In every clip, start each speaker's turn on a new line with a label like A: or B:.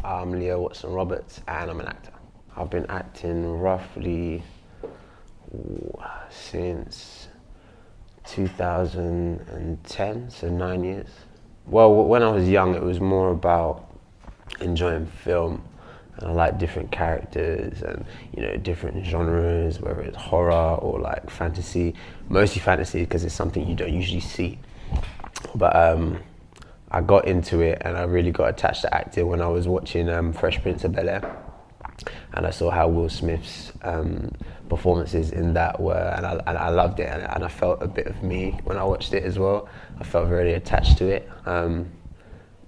A: I'm Leo Watson-Roberts and I'm an actor. I've been acting roughly since 2010, so 9 years. Well, when I was young, it was more about enjoying film, and I like different characters and different genres, whether it's horror or like fantasy. Mostly fantasy because it's something you don't usually see. But I got into it and I really got attached to acting when I was watching Fresh Prince of Bel-Air, and I saw how Will Smith's performances in that were, and I loved it, and I felt a bit of me when I watched it as well. I felt very attached to it. But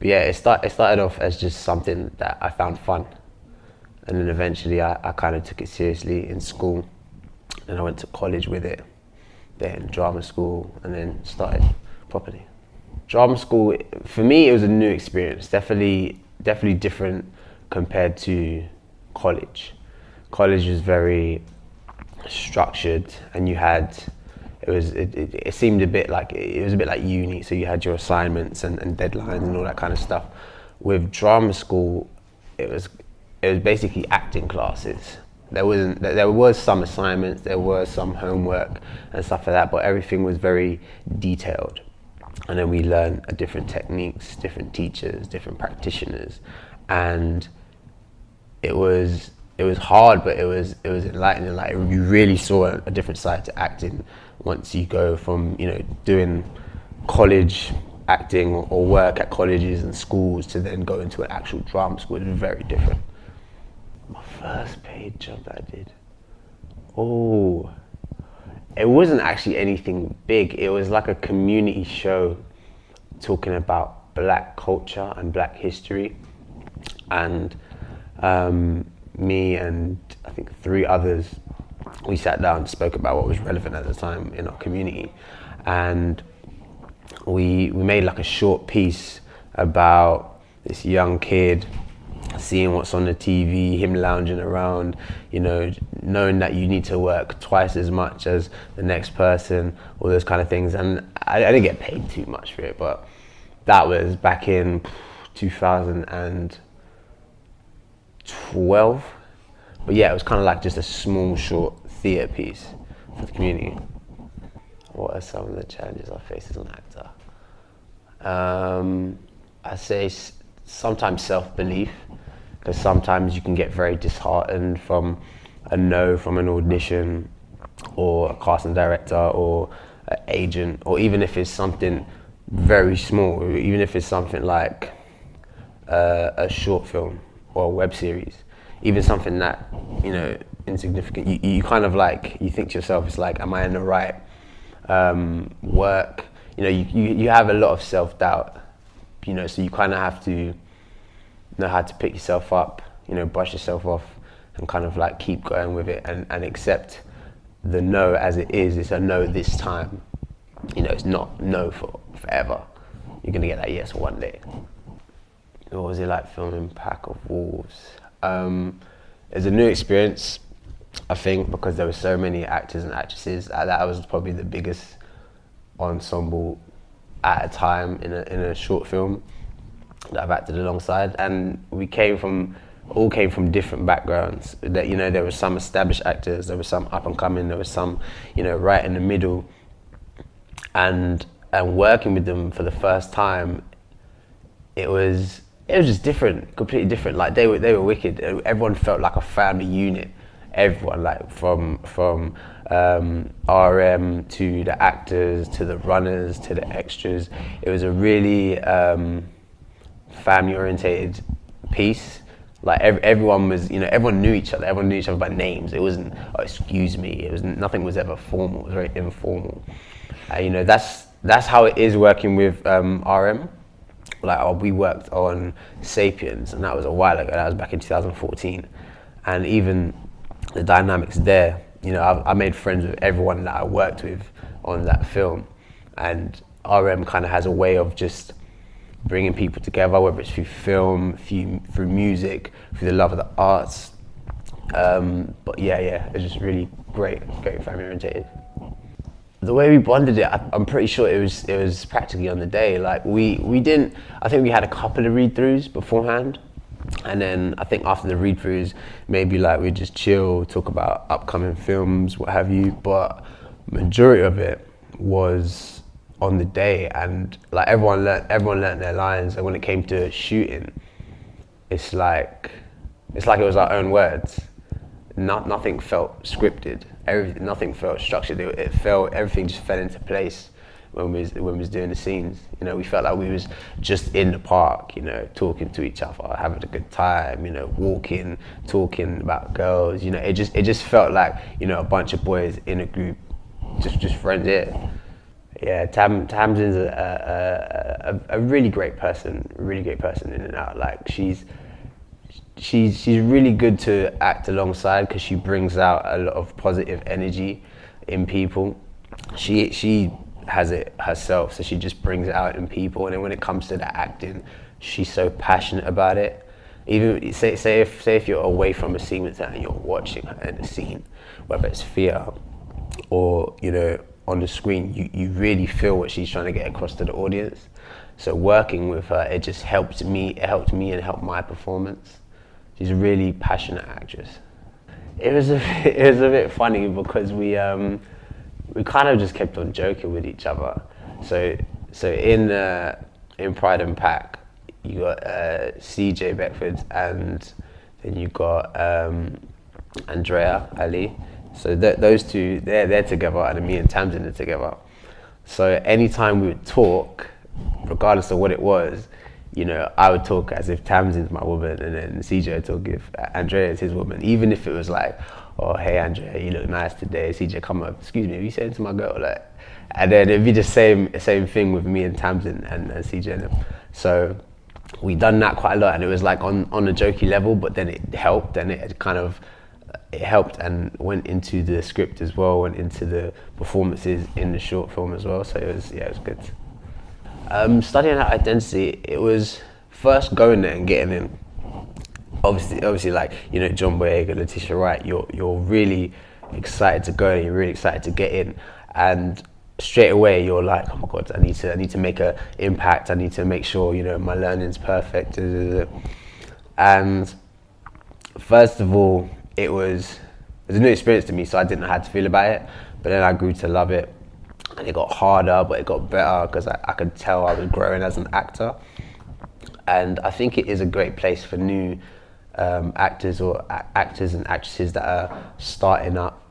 A: yeah, it started off as just something that I found fun, and then eventually I kind of took it seriously in school, and I went to college with it, then drama school, and then started properly. Drama school, for me, it was a new experience, definitely different compared to college. College was very structured, and it seemed a bit like uni, so you had your assignments and deadlines and all that kind of stuff. With drama school, it was basically acting classes. There was some assignments, there was some homework and stuff like that, but everything was very detailed. And then we learned different techniques, different teachers, different practitioners, and it was hard, but it was enlightening. Like, you really saw a different side to acting once you go from doing college acting or work at colleges and schools to then go into an actual drama school. It was very different. My first paid job that I did, it wasn't actually anything big. It was like a community show talking about black culture and black history, and me and I think 3 others, we sat down and spoke about what was relevant at the time in our community, and we made like a short piece about this young kid seeing what's on the TV, him lounging around, knowing that you need to work twice as much as the next person, all those kind of things. And I didn't get paid too much for it, but that was back in 2012. But yeah, it was kind of like just a small, short theatre piece for the community. What are some of the challenges I face as an actor? I say sometimes self-belief, because sometimes you can get very disheartened from a no from an audition or a casting director or an agent, or even if it's something very small, even if it's something like a short film or a web series, even something that insignificant. You kind of like, you think to yourself, it's like, am I in the right work? You have a lot of self-doubt, so you kind of have to know how to pick yourself up, brush yourself off, and kind of like keep going with it and accept the no as it is. It's a no this time. It's not no for forever. You're gonna get that yes one day. What was it like filming Pack of Wolves? It's a new experience, I think, because there were so many actors and actresses. That was probably the biggest ensemble at a time in a short film that I've acted alongside, and we all came from different backgrounds. That there were some established actors, there were some up and coming, there was some right in the middle, and working with them for the first time, it was just different, completely different. Like, they were wicked. Everyone felt like a family unit. Everyone, like from RM to the actors to the runners to the extras. It was a really family orientated piece. Like, everyone was, everyone knew each other. Everyone knew each other by names. It wasn't, oh, excuse me. Nothing was ever formal. It was very informal. That's how it is working with RM. Like, we worked on Sapiens, and that was a while ago. That was back in 2014, and even the dynamics there. I made friends with everyone that I worked with on that film, and RM kind of has a way of just bringing people together, whether it's through film, through music, through the love of the arts. But yeah, it's just really great family orientated. The way we bonded it, I'm pretty sure it was practically on the day. Like, we didn't. I think we had a couple of read-throughs beforehand, And then I think after the read-throughs, maybe like we just chill, talk about upcoming films, what have you. But majority of it was on the day, and like everyone learned their lines. And when it came to shooting, it's like it was our own words. Nothing felt scripted. Nothing felt structured. Everything just fell into place when we was doing the scenes. You know, we felt like we was just in the park, you know, talking to each other, having a good time, you know, walking, talking about girls. You know, it just felt like, you know, a bunch of boys in a group, just friends. Yeah, Tamsin's a really great person, in and out. Like she's really good to act alongside because she brings out a lot of positive energy in people. She has it herself, so she just brings it out in people. And then when it comes to the acting, she's so passionate about it. Even say if you're away from a scene with her and you're watching her in a scene, whether it's theatre or, you know, on the screen, you really feel what she's trying to get across to the audience. So working with her, it just helped me and helped my performance. She's a really passionate actress. It was a bit funny because we kind of just kept on joking with each other. So in Pride and Pack, you got CJ Beckford, and then you got Andrea Ali. So those two, they're together, and then me and Tamsin are together. So anytime we would talk, regardless of what it was, you know, I would talk as if Tamsin's my woman, and then CJ would talk if Andrea is his woman. Even if it was like, oh, hey Andrea, you look nice today. CJ come up, excuse me, have you said to my girl? Like, and then it'd be the same thing with me and Tamsin and CJ and them. So we done that quite a lot, and it was like on a jokey level, but then it helped, and it helped and went into the script as well, went into the performances in the short film as well. So it was good. Studying that identity, it was first going there and getting in. Obviously, like, you know, John Boyega, Letitia Wright, you're really excited to go, you're really excited to get in, and straight away you're like, oh my God, I need to make an impact. I need to make sure, you know, my learning's perfect. And first of all, it was a new experience to me, so I didn't know how to feel about it. But then I grew to love it, and it got harder, but it got better because I could tell I was growing as an actor. And I think it is a great place for new actors or actors and actresses that are starting up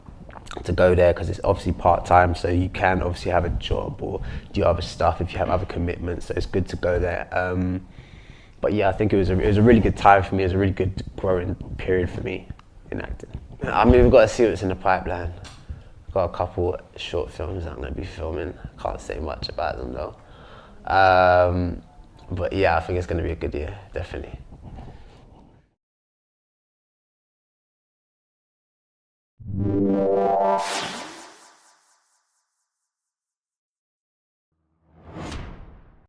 A: to go there, because it's obviously part-time, so you can obviously have a job or do other stuff if you have other commitments, so it's good to go there. But yeah, I think it was a really good time for me. It was a really good growing period for me in acting. I mean, we've got to see what's in the pipeline. I've got a couple short films that I'm going to be filming. Can't say much about them though. But yeah, I think it's going to be a good year, definitely.